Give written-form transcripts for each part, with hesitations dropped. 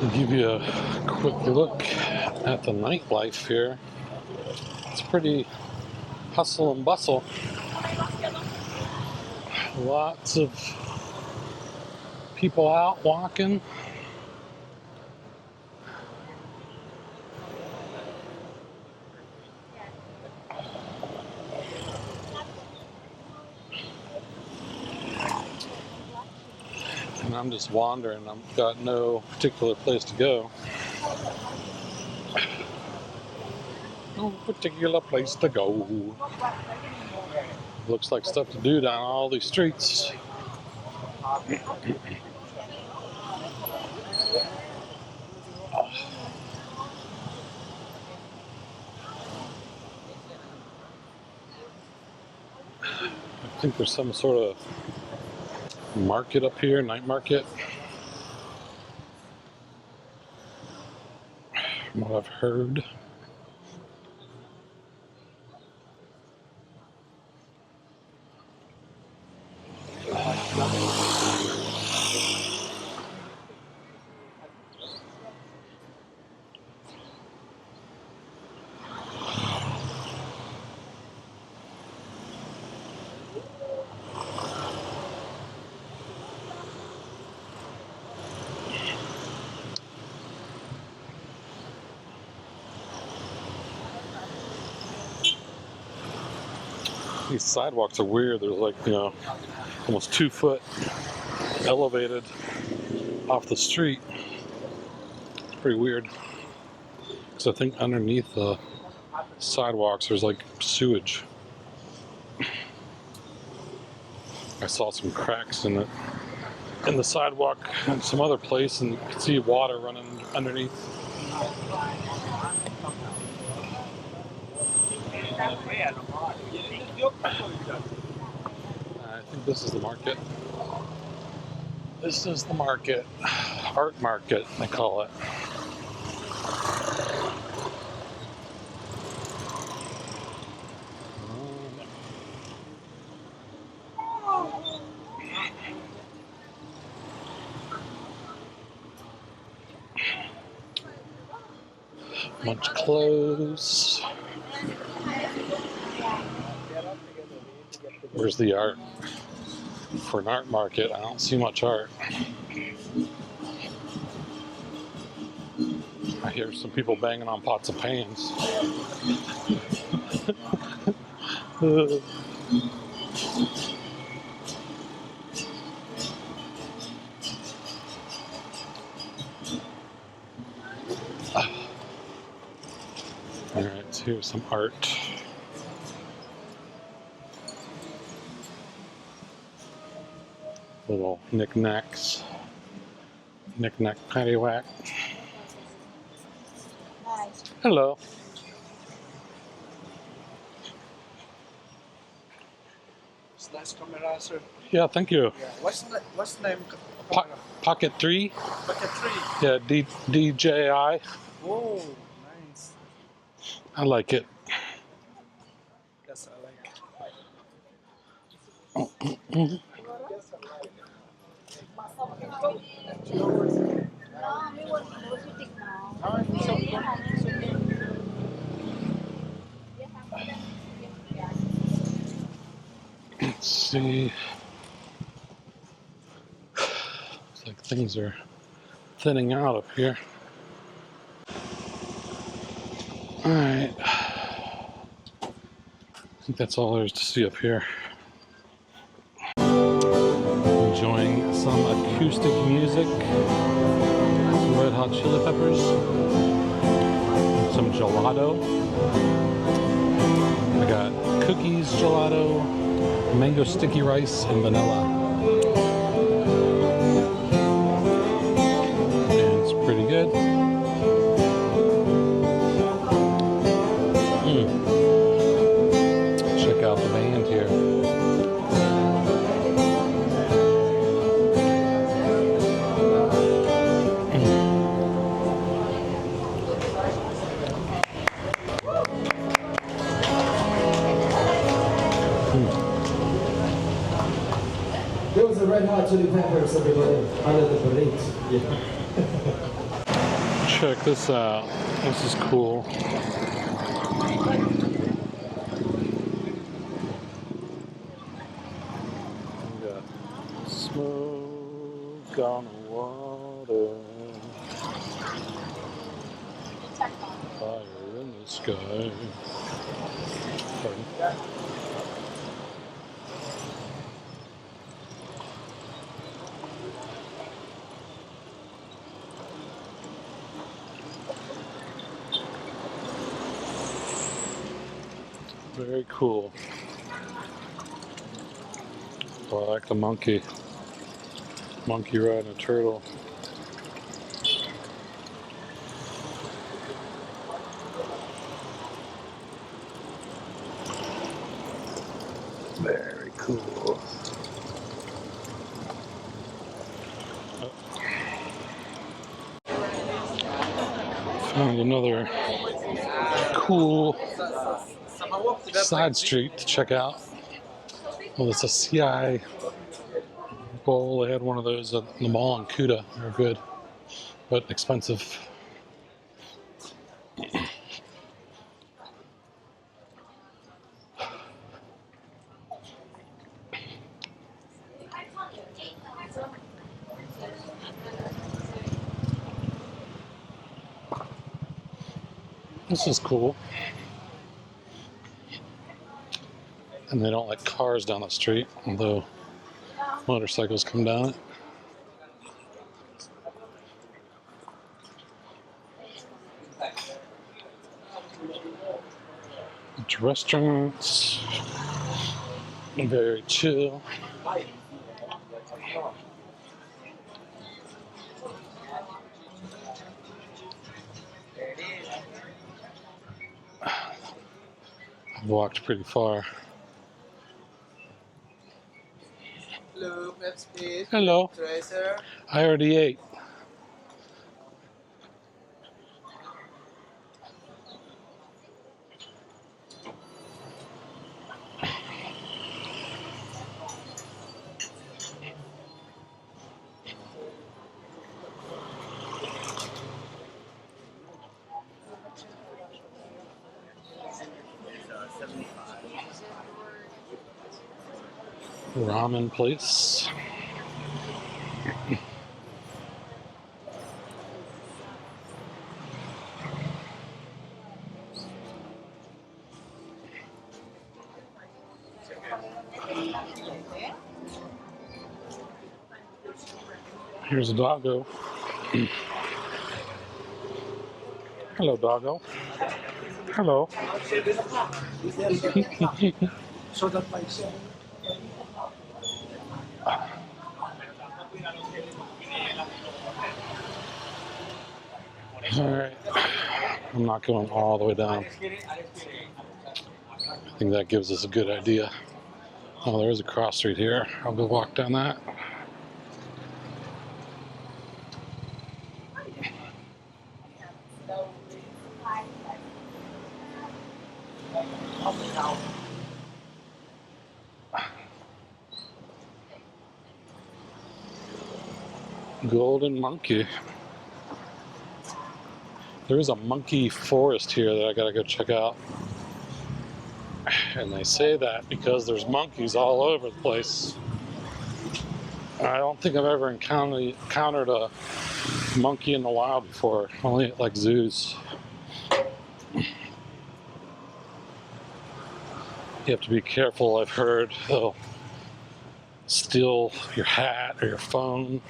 I'll give you a quick look at the nightlife here. It's pretty hustle and bustle. Lots of people out walking. And I'm just wandering. I've got no particular place to go. No particular place to go. Looks like stuff to do down all these streets. I think there's some sort of market up here, night market. From what I've heard. These sidewalks are weird. There's like, almost 2 foot elevated off the street. It's pretty weird. Because I think underneath the sidewalks there's like sewage. I saw some cracks in the sidewalk and some other place, and you can see water running underneath. I think this is the market. This is the market. Art market, they call it. Bunch of clothes. Where's the art? For an art market, I don't see much art. I hear some people banging on pots of pans. Alright, so here's some art. Little knickknacks. Knick-knack, paddywhack. Hello. It's nice camera, sir. Yeah, thank you. Yeah. What's the name? Pocket 3. Pocket 3. Yeah, DJI. Oh, nice. I like it. Yes, I like it. Let's see. Looks like things are thinning out up here. Alright. I think that's all there is to see up here. Enjoying some acoustic music. Some Red Hot Chili Peppers. Some gelato. I got cookies, gelato, mango sticky rice, and vanilla. And it's pretty good. Check out the band here. There was a Red Hot Chili Peppers, everybody, under the parade. Yeah. Check this out. This is cool. We got smoke on the water, fire in the sky. Pardon. Very cool. Oh, I like the monkey. Monkey riding a turtle. Very cool. Found another cool side street to check out. Well, it's a CI bowl. They had one of those at the mall in Kuta. They're good, but expensive. This is cool. And they don't let cars down the street, although motorcycles come down it. It's restaurants. Very chill. I've walked pretty far. Hello, Phillips, please. Hello. Tracer. I already ate. Ramen place. Here's a doggo. Hello, doggo. Hello. Alright. I'm not going all the way down. I think that gives us a good idea. Oh, there is a cross street here. I'll go walk down that. Golden monkey. There is a monkey forest here that I gotta go check out. And they say that because there's monkeys all over the place. I don't think I've ever encountered a monkey in the wild before, only at like zoos. You have to be careful, I've heard. They'll steal your hat or your phone,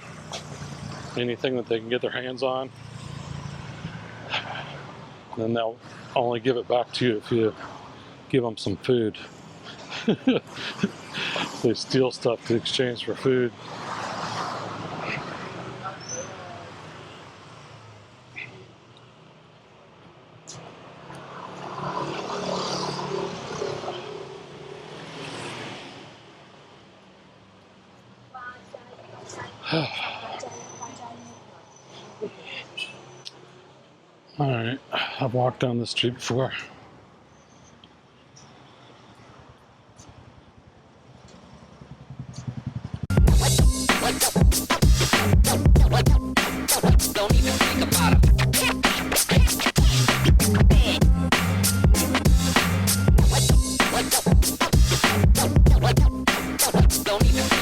anything that they can get their hands on. And then they'll only give it back to you if you give them some food. They steal stuff to exchange for food. All right, I've walked down this street before. Don't even think about it. don't even